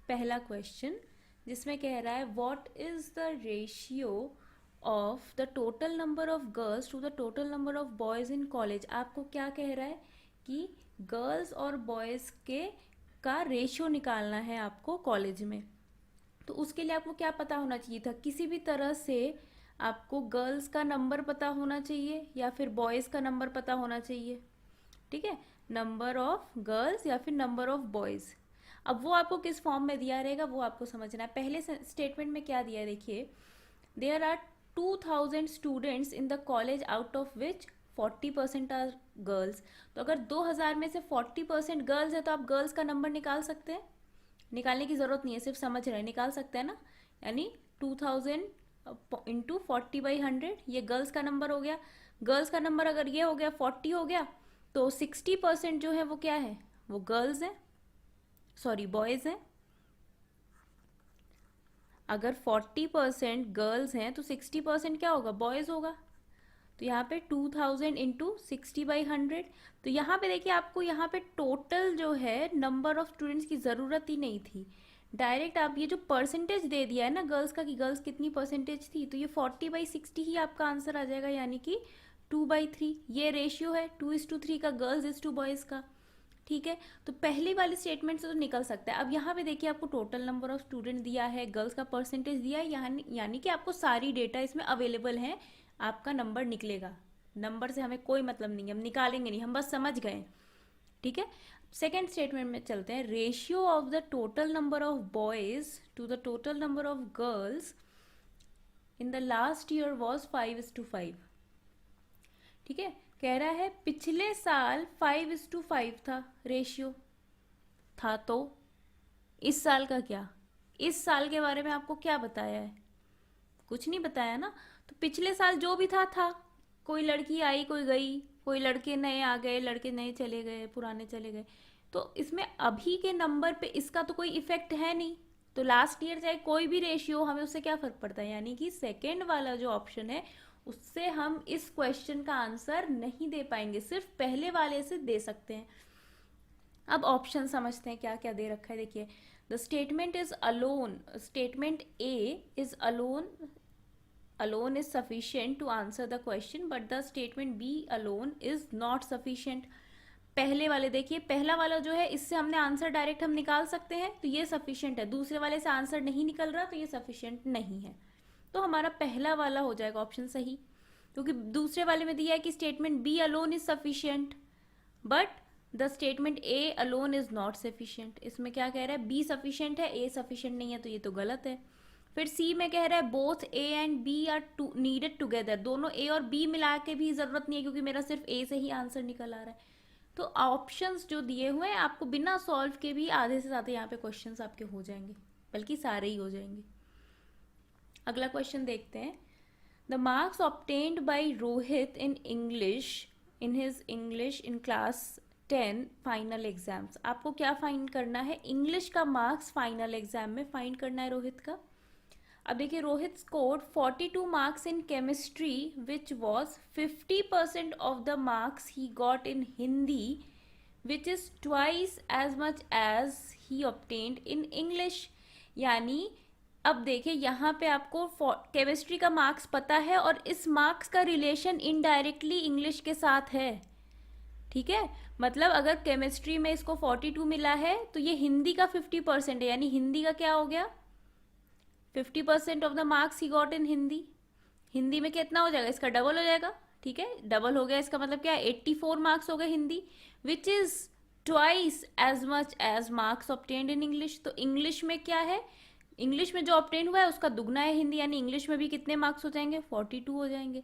पहला क्वेश्चन जिसमें कह रहा है what is the ratio of the total number of girls to the total number of boys in college. आपको क्या कह रहा है कि गर्ल्स और बॉयज के का रेशियो निकालना है आपको कॉलेज में। तो उसके लिए आपको क्या पता होना चाहिए था, किसी भी तरह से आपको गर्ल्स का नंबर पता होना चाहिए या फिर बॉयज़ का नंबर पता होना चाहिए। ठीक है, नंबर ऑफ गर्ल्स या फिर नंबर ऑफ बॉयज़। अब वो आपको किस फॉर्म में दिया रहेगा वो आपको समझना है। पहले स्टेटमेंट में क्या दिया है देखिए, there are 2000 students in the college out of which 40% are girls. तो अगर 2000 में से 40% गर्ल्स है तो आप गर्ल्स का नंबर निकाल सकते हैं। निकालने की ज़रूरत नहीं है, सिर्फ समझ रहे हैं, निकाल सकते हैं ना। यानी 2000 इंटू 40/100 ये गर्ल्स का नंबर हो गया। गर्ल्स का नंबर अगर ये हो गया 40 हो गया तो 60% जो है वो क्या है, वो गर्ल्स हैं, सॉरी बॉयज़ हैं। अगर 40% गर्ल्स हैं तो 60% क्या होगा, बॉयज़ होगा। तो यहाँ पे 2000 इंटू 60/100। तो यहाँ पे देखिए आपको यहाँ पे टोटल जो है नंबर ऑफ स्टूडेंट्स की ज़रूरत ही नहीं थी। डायरेक्ट आप ये जो परसेंटेज दे दिया है ना गर्ल्स का कि गर्ल्स कितनी परसेंटेज थी, तो ये 40/60 ही आपका आंसर आ जाएगा, यानी कि 2/3। ये रेशियो है 2:3 का गर्ल्स इज टू बॉयज़ का। ठीक है, तो पहली वाली स्टेटमेंट से तो निकल सकता है। अब यहाँ पे देखिए आपको टोटल नंबर ऑफ स्टूडेंट दिया है, गर्ल्स का परसेंटेज दिया है, यानी कि आपको सारी डेटा इसमें अवेलेबल है, आपका नंबर निकलेगा। नंबर से हमें कोई मतलब नहीं है, हम निकालेंगे नहीं, हम बस समझ गए। ठीक है, सेकेंड स्टेटमेंट में चलते हैं। Ratio of the total number of boys to the total number of girls in the last year was 5:5। ठीक है, कह रहा है पिछले साल 5:5 था रेशियो था, तो इस साल का क्या, इस साल के बारे में आपको क्या बताया है, कुछ नहीं बताया ना। तो पिछले साल जो भी था, कोई लड़की आई कोई गई, कोई लड़के नए आ गए, लड़के नए चले गए, पुराने चले गए, तो इसमें अभी के नंबर पे इसका तो कोई इफेक्ट है नहीं। तो लास्ट ईयर चाहे कोई भी रेशियो, हमें उससे क्या फ़र्क पड़ता है। यानी कि सेकेंड वाला जो ऑप्शन है उससे हम इस क्वेश्चन का आंसर नहीं दे पाएंगे, सिर्फ पहले वाले से दे सकते हैं। अब ऑप्शन समझते हैं क्या क्या दे रखा है। देखिए, the statement is alone, statement A is alone, alone is sufficient to answer the question, but the statement B alone is not sufficient। पहले वाले देखिए, पहला वाला जो है इससे हमने आंसर डायरेक्ट हम निकाल सकते हैं, तो ये सफिशिएंट है। दूसरे वाले से आंसर नहीं निकल रहा तो ये सफिशिएंट नहीं है। तो हमारा पहला वाला हो जाएगा ऑप्शन सही, क्योंकि दूसरे वाले में दिया है कि statement B alone is sufficient but the statement A alone is not sufficient. इसमें क्या कह रहा है, बी सफिशिएंट है, ए सफिशिएंट नहीं है, तो ये तो गलत है। फिर सी में कह रहा है both A and B are needed together, दोनों ए और बी मिला के भी ज़रूरत नहीं है क्योंकि मेरा सिर्फ ए से ही आंसर निकल आ रहा है। तो ऑप्शंस जो दिए हुए हैं आपको बिना सॉल्व के भी आधे से ज़्यादा यहाँ पे क्वेश्चंस आपके हो जाएंगे, बल्कि सारे ही हो जाएंगे। अगला क्वेश्चन देखते हैं। The marks obtained by Rohit in English in his English in class 10 final exams. आपको क्या फाइंड करना है, इंग्लिश का मार्क्स फाइनल एग्जाम में फाइंड करना है रोहित का। अब देखिए, Rohit scored 42 marks in chemistry which was 50% of the marks he got in Hindi which is twice as much as he obtained in English. यानी अब देखिए यहाँ पे आपको केमिस्ट्री का मार्क्स पता है और इस मार्क्स का रिलेशन इनडायरेक्टली इंग्लिश के साथ है। ठीक है, मतलब अगर केमिस्ट्री में इसको 42 मिला है तो ये हिंदी का 50% है, यानी हिंदी का क्या हो गया, 50% of the marks he got in Hindi. Hindi में कितना हो जाएगा, इसका डबल हो जाएगा। ठीक है, डबल हो गया, इसका मतलब क्या है, 84 मार्क्स हो गए Hindi, which is twice as much as marks obtained in English. तो इंग्लिश में क्या है, इंग्लिश में जो ऑब्टेन हुआ है उसका दुगना है हिंदी, यानी इंग्लिश में भी कितने मार्क्स हो जाएंगे, 42 हो जाएंगे।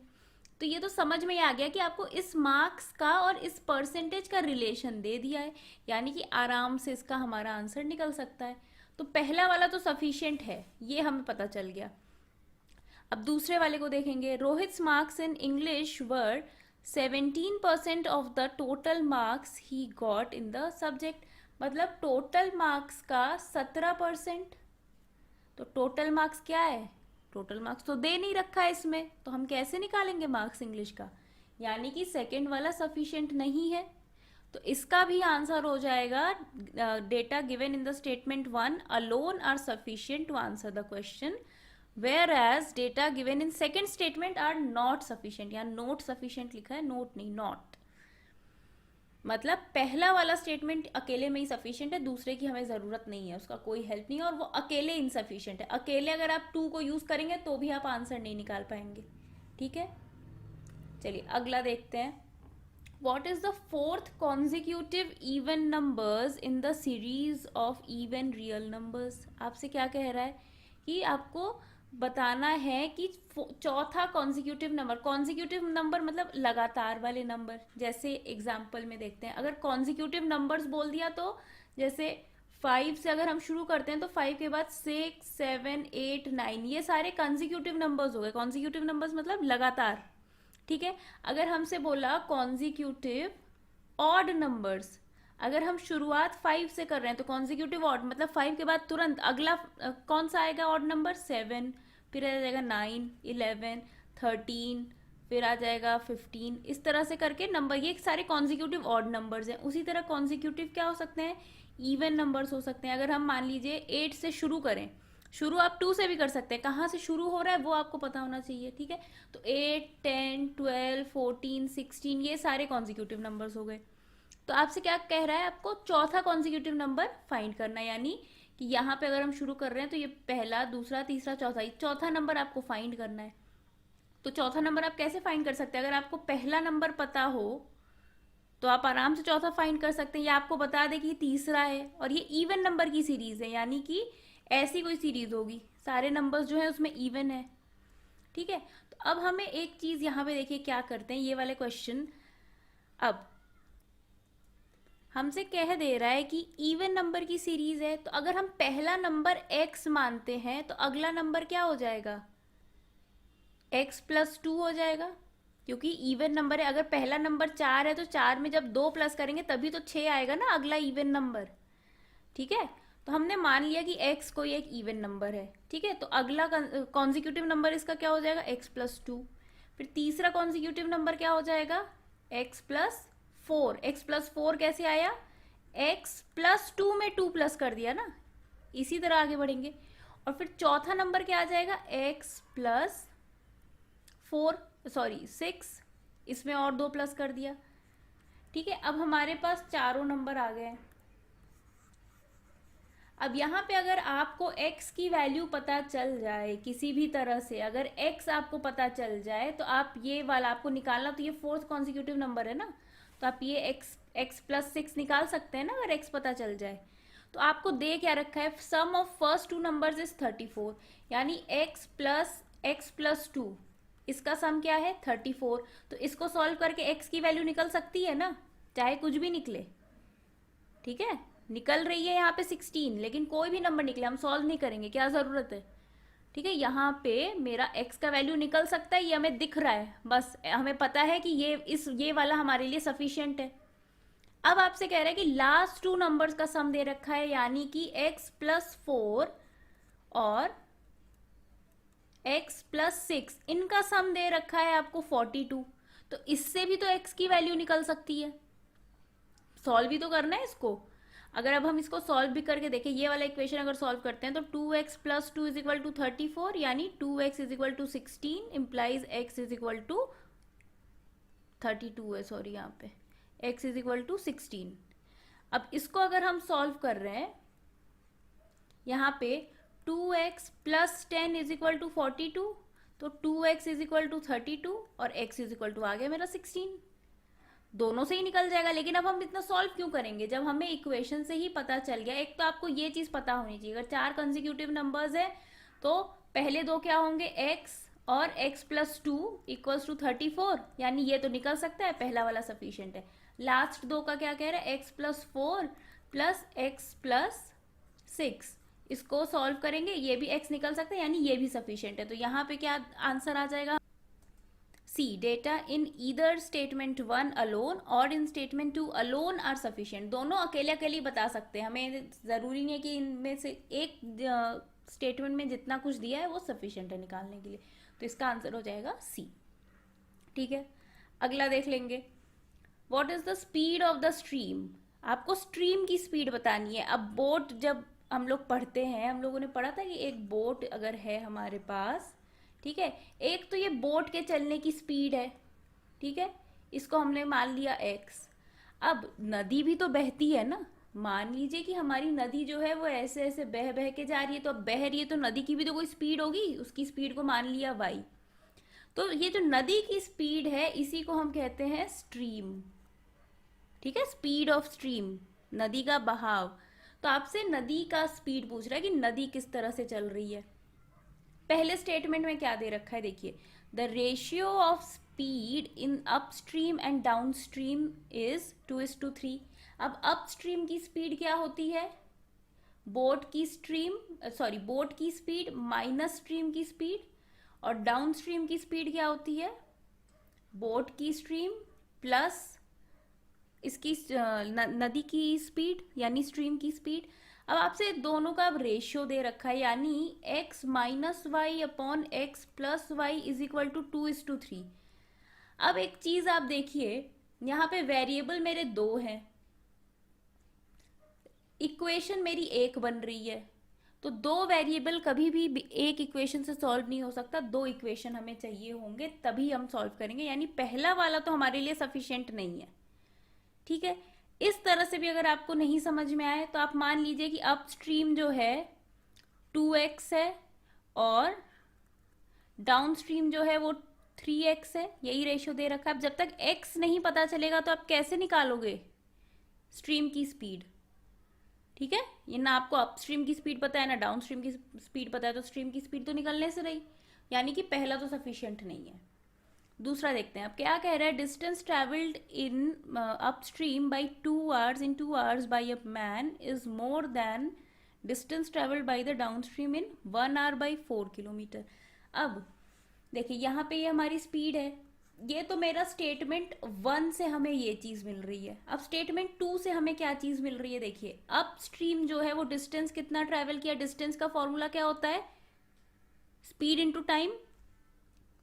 तो ये तो समझ में आ गया कि आपको इस मार्क्स का और इस परसेंटेज का रिलेशन दे दिया है, यानी कि आराम से इसका हमारा आंसर निकल सकता है। तो पहला वाला तो सफिशिएंट है, ये हमें पता चल गया। अब दूसरे वाले को देखेंगे। Rohit's marks in English were 17% of the total marks he got in the subject. मतलब टोटल मार्क्स का 17%। तो टोटल मार्क्स क्या है, टोटल मार्क्स तो दे नहीं रखा है इसमें, तो हम कैसे निकालेंगे मार्क्स इंग्लिश का, यानी कि सेकंड वाला सफिशिएंट नहीं है। तो इसका भी आंसर हो जाएगा data given in the statement 1 alone are sufficient to answer the question, whereas data given in second statement are not sufficient. यहाँ नोट सफिशिएंट लिखा है, नोट नहीं, नॉट। मतलब पहला वाला स्टेटमेंट अकेले में ही सफिशिएंट है, दूसरे की हमें ज़रूरत नहीं है, उसका कोई हेल्प नहीं है, और वो अकेले इनसफिशिएंट है। अकेले अगर आप 2 को यूज़ करेंगे तो भी आप आंसर नहीं निकाल पाएंगे। ठीक है, चलिए अगला देखते हैं। What is the fourth consecutive even numbers in the series of even real numbers? आपसे क्या कह रहा है कि आपको बताना है कि चौथा कॉन्जिक्यूटिव नंबर। कॉन्जिक्यूटिव नंबर मतलब लगातार वाले नंबर। जैसे एग्जाम्पल में देखते हैं, अगर कॉन्जिक्यूटिव नंबर्स बोल दिया तो जैसे 5 से अगर हम शुरू करते हैं तो 5 के बाद 6, 7, 8, 9, ये सारे कॉन्जिक्यूटिव नंबर्स हो गए। कॉन्जिक्यूटिव नंबर्स मतलब लगातार। ठीक है, अगर हमसे बोला कॉन्जिक्यूटिव ऑड नंबर्स, अगर हम शुरुआत 5 से कर रहे हैं तो कॉन्जिक्यूटिव ऑड मतलब 5 के बाद तुरंत अगला कौन सा आएगा ऑड नंबर? 7, फिर आ जाएगा 9, 11, 13, फिर आ जाएगा 15। इस तरह से करके नंबर, ये सारे कॉन्जिक्यूटिव ऑड नंबर्स हैं। उसी तरह कॉन्जिक्यूटिव क्या हो सकते हैं? इवन नंबर्स हो सकते हैं। अगर हम मान लीजिए 8 से शुरू करें, शुरू आप 2 से भी कर सकते हैं, कहाँ से शुरू हो रहा है वो आपको पता होना चाहिए। ठीक है, तो 8, 10, 12, 14, 16 ये सारे कॉन्जिक्यूटिव नंबर्स हो गए। तो आपसे क्या कह रहा है? आपको चौथा कॉन्जिक्यूटिव नंबर फाइंड करना है, यानी कि यहाँ पे अगर हम शुरू कर रहे हैं तो ये पहला, दूसरा, तीसरा, चौथा, ये चौथा नंबर आपको फाइंड करना है। तो चौथा नंबर आप कैसे फाइंड कर सकते हैं? अगर आपको पहला नंबर पता हो तो आप आराम से चौथा फाइंड कर सकते हैं। या आपको बता दें कि तीसरा है और ये इवन नंबर की सीरीज है, यानी कि ऐसी कोई सीरीज होगी सारे नंबर्स जो है उसमें इवन है। ठीक है, तो अब हमें एक चीज यहाँ पे देखिए क्या करते हैं, ये वाले क्वेश्चन अब हमसे कह दे रहा है कि इवन नंबर की सीरीज है, तो अगर हम पहला नंबर x मानते हैं तो अगला नंबर क्या हो जाएगा? x+2 हो जाएगा, क्योंकि इवन नंबर है। अगर पहला नंबर 4 है तो 4 में जब 2 प्लस करेंगे तभी तो 6 आएगा ना अगला इवन नंबर। ठीक है, तो हमने मान लिया कि x कोई एक इवन नंबर है। ठीक है, तो अगला कॉन्जिक्यूटिव नंबर इसका क्या हो जाएगा? x+2। फिर तीसरा कॉन्जिक्यूटिव नंबर क्या हो जाएगा? x+4। x+4 कैसे आया? x+2 में 2 प्लस कर दिया ना, इसी तरह आगे बढ़ेंगे। और फिर चौथा नंबर क्या आ जाएगा? x+6, इसमें और 2 प्लस कर दिया। ठीक है, अब हमारे पास चारों नंबर आ गए। अब यहाँ पे अगर आपको x की वैल्यू पता चल जाए किसी भी तरह से, अगर x आपको पता चल जाए तो आप ये वाला आपको निकालना, तो ये फोर्थ कॉन्जिक्यूटिव नंबर है ना, तो आप ये x+6 निकाल सकते हैं ना अगर x पता चल जाए। तो आपको दे क्या रखा है? सम ऑफ फर्स्ट 2 नंबर्स इज 34, यानी x+2 इसका सम क्या है? 34। तो इसको सॉल्व करके x की वैल्यू निकल सकती है ना, चाहे कुछ भी निकले। ठीक है, निकल रही है यहाँ पे 16, लेकिन कोई भी नंबर निकले हम सॉल्व नहीं करेंगे, क्या ज़रूरत है। ठीक है, यहाँ पे मेरा x का वैल्यू निकल सकता है, ये हमें दिख रहा है, बस हमें पता है कि ये वाला हमारे लिए सफिशिएंट है। अब आपसे कह रहा है कि लास्ट 2 नंबर्स का सम दे रखा है, यानी कि x+4 और x+6 इनका सम दे रखा है आपको 42। तो इससे भी तो x की वैल्यू निकल सकती है, सॉल्व भी तो करना है इसको। अगर अब हम इसको सॉल्व भी करके देखें, ये वाला इक्वेशन अगर सॉल्व करते हैं तो 2x+2 इज इक्वल टू 34, यानी 2x is equal to 16 implies x is equal to 32 है, सॉरी यहाँ पे x इज इक्वल टू 16। अब इसको अगर हम सॉल्व कर रहे हैं, यहाँ पे 2x+10 इज इक्वल टू 42, तो 2x इज इक्वल टू 32 और x इज इक्वल टू आ गया मेरा 16। दोनों से ही निकल जाएगा, लेकिन अब हम इतना सॉल्व क्यों करेंगे जब हमें इक्वेशन से ही पता चल गया। एक तो आपको ये चीज़ पता होनी चाहिए, अगर 4 कंसेक्यूटिव नंबर्स है तो पहले 2 क्या होंगे? x और x+2 इक्वल्स टू 34, यानी ये तो निकल सकता है, पहला वाला सफिशिएंट है। लास्ट 2 का क्या कह रहा है? x+4 प्लस x+6, इसको सॉल्व करेंगे, ये भी x निकल सकता है, यानी ये भी सफिशिएंट है। तो यहाँ पे क्या आंसर आ जाएगा? C. Data in either statement 1 alone or in statement 2 alone are sufficient. दोनों अकेले अकेले बता सकते हैं, हमें ज़रूरी नहीं है कि इनमें से एक स्टेटमेंट में जितना कुछ दिया है वो सफिशिएंट है निकालने के लिए। तो इसका आंसर हो जाएगा C। ठीक है, अगला देख लेंगे। What is the speed of the stream, आपको स्ट्रीम की स्पीड बतानी है। अब बोट जब हम लोग पढ़ते हैं, हम लोगों ने पढ़ा था कि एक बोट अगर है हमारे पास, ठीक है, एक तो ये बोट के चलने की स्पीड है, ठीक है, इसको हमने मान लिया x। अब नदी भी तो बहती है ना, मान लीजिए कि हमारी नदी जो है वो ऐसे ऐसे बह बह के जा रही है, तो अब बह रही है तो नदी की भी तो कोई स्पीड होगी, उसकी स्पीड को मान लिया y। तो ये जो नदी की स्पीड है इसी को हम कहते हैं स्ट्रीम, ठीक है, स्पीड ऑफ स्ट्रीम, नदी का बहाव। तो आपसे नदी का स्पीड पूछ रहा है कि नदी किस तरह से चल रही है। पहले स्टेटमेंट में क्या दे रखा है, देखिए, the ratio of speed in upstream and downstream is 2:3। अब अपस्ट्रीम की स्पीड क्या होती है, बोट की बोट की स्पीड माइनस स्ट्रीम की स्पीड, और डाउनस्ट्रीम की स्पीड क्या होती है, बोट की स्ट्रीम प्लस इसकी नदी की स्पीड यानी स्ट्रीम की स्पीड। अब आपसे दोनों का अब रेशियो दे रखा है, यानी x minus Y upon X plus Y is equal to 2:3। अब एक चीज आप देखिए, यहाँ पे वेरिएबल मेरे दो हैं, इक्वेशन मेरी एक बन रही है, तो दो वेरिएबल कभी भी एक इक्वेशन से सॉल्व नहीं हो सकता, दो इक्वेशन हमें चाहिए होंगे तभी हम सॉल्व करेंगे, यानी पहला वाला तो हमारे लिए सफिशिएंट नहीं है, ठीक है। इस तरह से भी अगर आपको नहीं समझ में आए तो आप मान लीजिए कि अपस्ट्रीम जो है 2x है और डाउनस्ट्रीम जो है वो 3x है, यही रेशियो दे रखा है। अब जब तक x नहीं पता चलेगा तो आप कैसे निकालोगे स्ट्रीम की स्पीड, ठीक है, ये ना आपको अपस्ट्रीम की स्पीड पता है ना डाउनस्ट्रीम की स्पीड पता है, तो स्ट्रीम की स्पीड तो निकलने से रही, यानी कि पहला तो सफिशिएंट नहीं है। दूसरा देखते हैं, अब क्या कह रहा है, distance travelled in upstream by 2 hours in 2 hours by a man is more than distance travelled by the downstream in 1 hour by 4 kilometre. अब देखिए यहाँ पे ये हमारी स्पीड है, ये तो मेरा स्टेटमेंट 1 से हमें ये चीज़ मिल रही है। अब स्टेटमेंट 2 से हमें क्या चीज़ मिल रही है, देखिए अपस्ट्रीम जो है वो डिस्टेंस कितना ट्रेवल किया, डिस्टेंस का फॉर्मूला क्या होता है, स्पीड इनटू टाइम।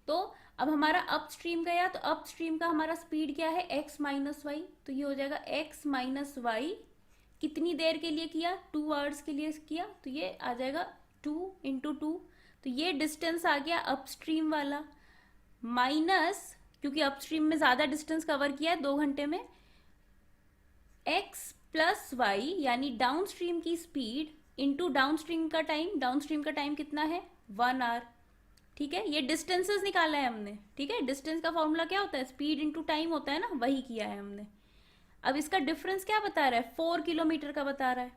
तो अब हमारा अपस्ट्रीम गया तो अपस्ट्रीम का हमारा स्पीड क्या है, x माइनस वाई, तो ये हो जाएगा x माइनस वाई, कितनी देर के लिए किया, 2 hours के लिए किया, तो ये आ जाएगा 2 × 2, तो ये डिस्टेंस आ गया अपस्ट्रीम वाला, माइनस क्योंकि अपस्ट्रीम में ज़्यादा डिस्टेंस कवर किया है 2 घंटे में, x प्लस वाई यानी डाउनस्ट्रीम की स्पीड इंटू डाउनस्ट्रीम का टाइम, डाउनस्ट्रीम का टाइम कितना है 1 hour, ठीक है, ये डिस्टेंसेस निकाला है हमने, ठीक है, डिस्टेंस का फॉर्मूला क्या होता है, स्पीड इनटू टाइम होता है ना, वही किया है हमने। अब इसका डिफरेंस क्या बता रहा है, 4 किलोमीटर का बता रहा है।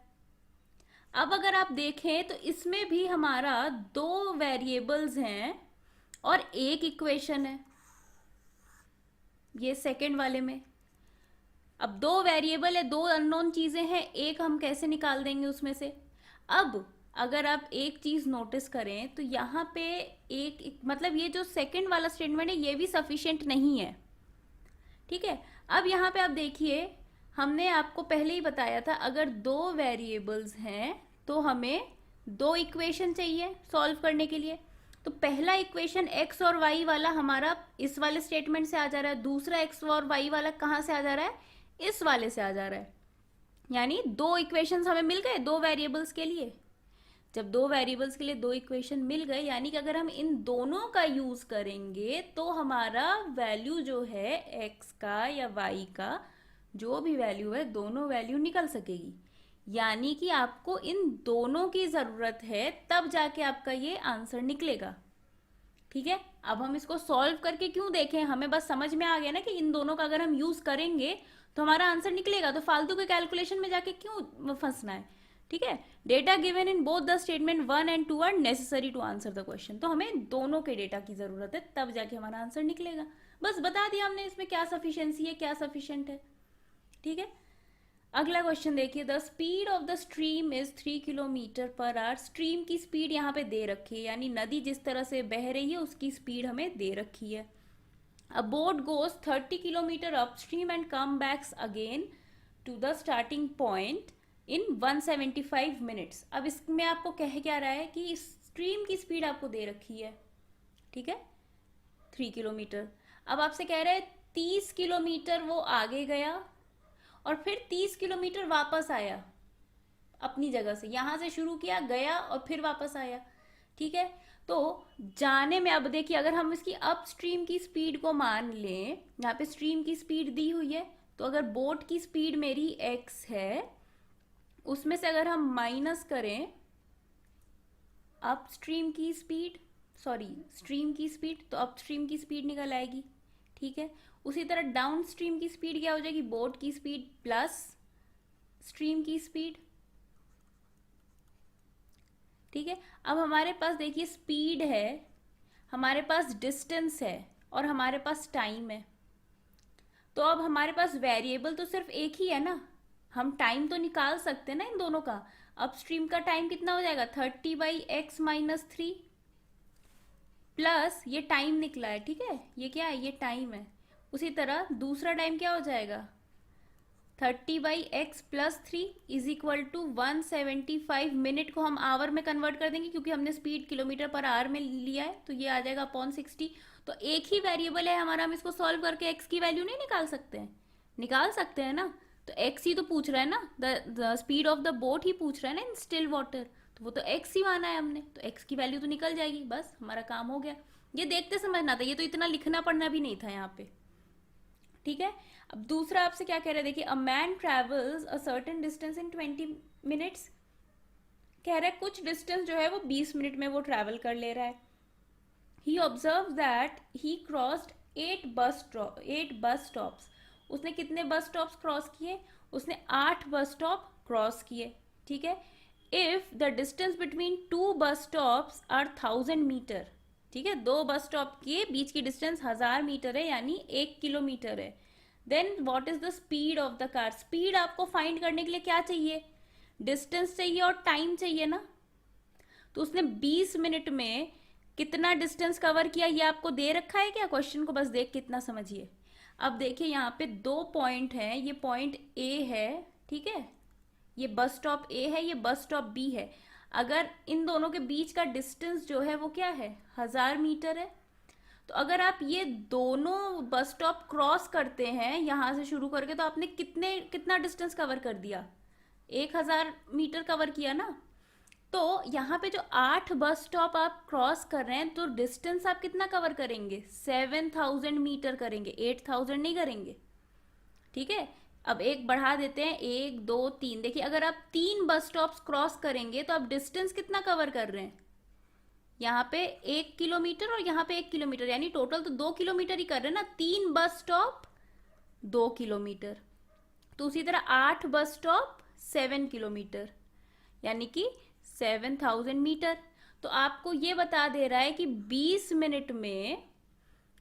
अब अगर आप देखें तो इसमें भी हमारा दो वेरिएबल्स हैं और एक इक्वेशन है, ये सेकेंड वाले में। अब दो वेरिएबल है, दो अननोन चीजें हैं, एक हम कैसे निकाल देंगे उसमें से। अब अगर आप एक चीज नोटिस करें तो यहाँ पे एक मतलब ये जो सेकंड वाला स्टेटमेंट है ये भी सफिशिएंट नहीं है, ठीक है। अब यहाँ पे आप देखिए, हमने आपको पहले ही बताया था अगर दो वेरिएबल्स हैं तो हमें दो इक्वेशन चाहिए सॉल्व करने के लिए। तो पहला इक्वेशन x और y वाला हमारा इस वाले स्टेटमेंट से आ जा रहा है, दूसरा x और y वाला कहाँ से आ जा रहा है, इस वाले से आ जा रहा है, यानी दो इक्वेशंस हमें मिल गए दो वेरिएबल्स के लिए। जब दो वेरिएबल्स के लिए दो इक्वेशन मिल गए, यानी कि अगर हम इन दोनों का यूज करेंगे तो हमारा वैल्यू जो है x का या y का जो भी वैल्यू है, दोनों वैल्यू निकल सकेगी, यानी कि आपको इन दोनों की ज़रूरत है तब जाके आपका ये आंसर निकलेगा, ठीक है। अब हम इसको सॉल्व करके क्यों देखें, हमें बस समझ में आ गया ना कि इन दोनों का अगर हम यूज़ करेंगे तो हमारा आंसर निकलेगा, तो फालतू के कैलकुलेशन में जाके क्यों फंसना है, ठीक है। Data given in both the statement 1 and 2 are necessary to answer the question, तो हमें दोनों के डेटा की ज़रूरत है तब जाके हमारा आंसर निकलेगा। बस बता दिया हमने इसमें क्या सफिशियंसी है क्या सफिशियंट है, ठीक है। अगला क्वेश्चन देखिए, the speed of the stream is 3 kilometre per hour. Stream की स्पीड यहाँ पे दे रखी है, यानी नदी जिस तरह से बह रही है उसकी स्पीड हमें दे रखी है। A boat goes 30 kilometre upstream and come backs again to the starting point in 175 minutes. अब इसमें आपको कह क्या रहा है कि स्ट्रीम की स्पीड आपको दे रखी है, ठीक है, 3 किलोमीटर। अब आपसे कह रहा है 30 किलोमीटर वो आगे गया और फिर 30 किलोमीटर वापस आया अपनी जगह से, यहां से शुरू किया, गया और फिर वापस आया। ठीक है, तो जाने में अब देखिए, अगर हम इसकी अप स्ट्रीम की स्पीड को मान लें, यहाँ पे स्ट्रीम की स्पीड दी हुई है, तो अगर बोट की स्पीड मेरी x है, उसमें से अगर हम माइनस करें अप स्ट्रीम की स्पीड, सॉरी स्ट्रीम की स्पीड, तो अप स्ट्रीम की स्पीड निकल आएगी। ठीक है, उसी तरह डाउन स्ट्रीम की स्पीड क्या हो जाएगी, बोट की स्पीड प्लस स्ट्रीम की स्पीड। ठीक है, अब हमारे पास देखिए स्पीड है, हमारे पास डिस्टेंस है और हमारे पास टाइम है। तो अब हमारे पास वेरिएबल तो सिर्फ एक ही है ना, हम टाइम तो निकाल सकते हैं ना इन दोनों का। अपस्ट्रीम का टाइम कितना हो जाएगा, 30/x-3 प्लस ये टाइम निकला है। ठीक है, ये क्या है, ये टाइम है। उसी तरह दूसरा टाइम क्या हो जाएगा, 30/x+3 is equal to 175 minute को हम आवर में कन्वर्ट कर देंगे, क्योंकि हमने स्पीड किलोमीटर पर आवर में लिया है, तो ये आ जाएगा अपॉन 60। तो एक ही वेरिएबल है हमारा, हम इसको सॉल्व करके x की वैल्यू नहीं निकाल सकते हैं, निकाल सकते हैं ना। तो x ही तो पूछ रहा है ना, the speed of the boat ही पूछ रहा है ना इन स्टिल वाटर, तो वो तो x ही माना है हमने, तो x की वैल्यू तो निकल जाएगी, बस हमारा काम हो गया। ये देखते समझना था, ये तो इतना लिखना पढ़ना भी नहीं था यहाँ पे। ठीक है, अब दूसरा आपसे क्या कह रहे हैं, देखिए a man travels a certain distance in 20 minutes, कह रहा है कुछ डिस्टेंस जो है वो 20 मिनट में वो ट्रैवल कर ले रहा है। He observe that he crossed 8 bus stops, उसने कितने बस स्टॉप्स क्रॉस किए, उसने 8 बस स्टॉप क्रॉस किए। ठीक है, if the distance between 2 bus stops are 1000 metre, ठीक है, 2 बस स्टॉप के बीच की डिस्टेंस 1000 मीटर है, यानी 1 किलोमीटर है। Then what is the speed of the car, speed आपको फाइंड करने के लिए क्या चाहिए, डिस्टेंस चाहिए और टाइम चाहिए ना। तो उसने 20 मिनट में कितना डिस्टेंस कवर किया, ये आपको दे रखा है क्या, क्वेश्चन को बस देख कितना समझिए। अब देखिए यहाँ पे 2 पॉइंट हैं, ये पॉइंट ए है, ठीक है, ये बस स्टॉप ए है, ये बस स्टॉप बी है। अगर इन दोनों के बीच का डिस्टेंस जो है वो क्या है, 1000 मीटर है। तो अगर आप ये दोनों बस स्टॉप क्रॉस करते हैं यहां से शुरू करके, तो आपने कितना डिस्टेंस कवर कर दिया, 1000 मीटर कवर किया ना। तो यहाँ पे जो 8 बस स्टॉप आप क्रॉस कर रहे हैं, तो डिस्टेंस आप कितना कवर करेंगे, 7000 मीटर करेंगे, 8000 नहीं करेंगे। ठीक है, अब एक बढ़ा देते हैं, 1 2 3, देखिए अगर आप 3 बस स्टॉप्स क्रॉस करेंगे तो आप डिस्टेंस कितना कवर कर रहे हैं, यहाँ पे 1 किलोमीटर और यहाँ पे 1 किलोमीटर, यानी टोटल तो 2 किलोमीटर ही कर रहे हैं ना, 3 बस स्टॉप 2 किलोमीटर। तो उसी तरह 8 बस स्टॉप 7 किलोमीटर, यानी कि 7000 मीटर। तो आपको ये बता दे रहा है कि 20 मिनट में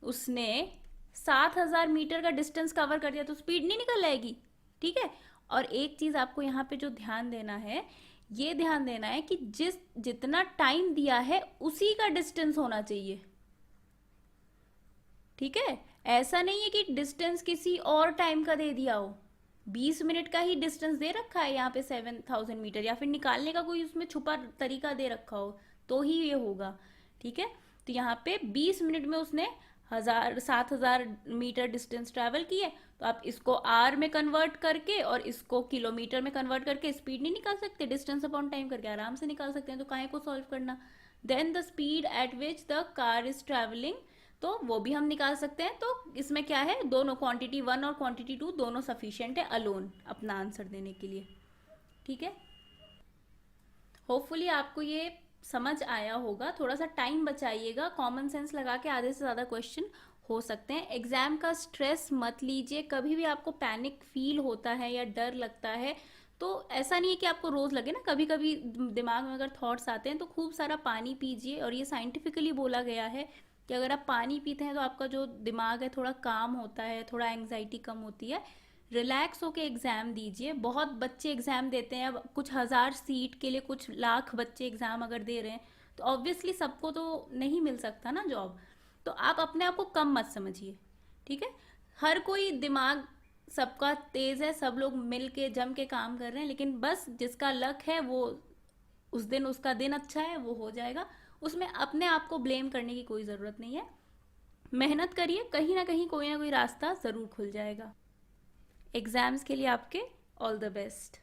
उसने 7000 मीटर का डिस्टेंस कवर कर दिया, तो स्पीड नहीं निकल आएगी। ठीक है, और एक चीज आपको यहाँ पे जो ध्यान देना है, ये ध्यान देना है कि जितना टाइम दिया है उसी का डिस्टेंस होना चाहिए। ठीक है, ऐसा नहीं है कि डिस्टेंस किसी और टाइम का दे दिया हो, 20 मिनट का ही डिस्टेंस दे रखा है यहाँ पे 7000 मीटर, या फिर निकालने का कोई उसमें छुपा तरीका दे रखा हो तो ही ये होगा। ठीक है, तो यहाँ पे 20 मिनट में उसने 7000 मीटर डिस्टेंस ट्रैवल की है, तो आप इसको आर में कन्वर्ट करके और इसको किलोमीटर में कन्वर्ट करके स्पीड नहीं निकाल सकते, डिस्टेंस अपॉन टाइम करके आराम से निकाल सकते हैं, तो काहे को सॉल्व करना। Then the speed at which the car is travelling, तो वो भी हम निकाल सकते हैं। तो इसमें क्या है, दोनों क्वांटिटी 1 और क्वांटिटी 2 दोनों सफिशिएंट है अलोन अपना आंसर देने के लिए। ठीक है, होपफुली आपको ये समझ आया होगा। थोड़ा सा टाइम बचाइएगा, कॉमन सेंस लगा के आधे से ज़्यादा क्वेश्चन हो सकते हैं। एग्जाम का स्ट्रेस मत लीजिए, कभी भी आपको पैनिक फील होता है या डर लगता है तो ऐसा नहीं है कि आपको रोज़ लगे ना, कभी कभी दिमाग में अगर थॉट्स आते हैं तो खूब सारा पानी पीजिए। और ये साइंटिफिकली बोला गया है कि अगर आप पानी पीते हैं तो आपका जो दिमाग है थोड़ा काम होता है, थोड़ा एंग्जाइटी कम होती है। रिलैक्स होके एग्ज़ाम दीजिए। बहुत बच्चे एग्ज़ाम देते हैं, अब कुछ हज़ार सीट के लिए कुछ लाख बच्चे एग्ज़ाम अगर दे रहे हैं तो ऑब्वियसली सबको तो नहीं मिल सकता ना जॉब। तो आप अपने आप को कम मत समझिए। ठीक है, हर कोई दिमाग सबका तेज़ है, सब लोग मिल के जम के काम कर रहे हैं, लेकिन बस जिसका लक है वो उस दिन उसका दिन अच्छा है वो हो जाएगा, उसमें अपने आप को ब्लेम करने की कोई ज़रूरत नहीं है। मेहनत करिए, कहीं ना कोई रास्ता ज़रूर खुल जाएगा। एग्ज़ाम्स के लिए आपके ऑल द बेस्ट।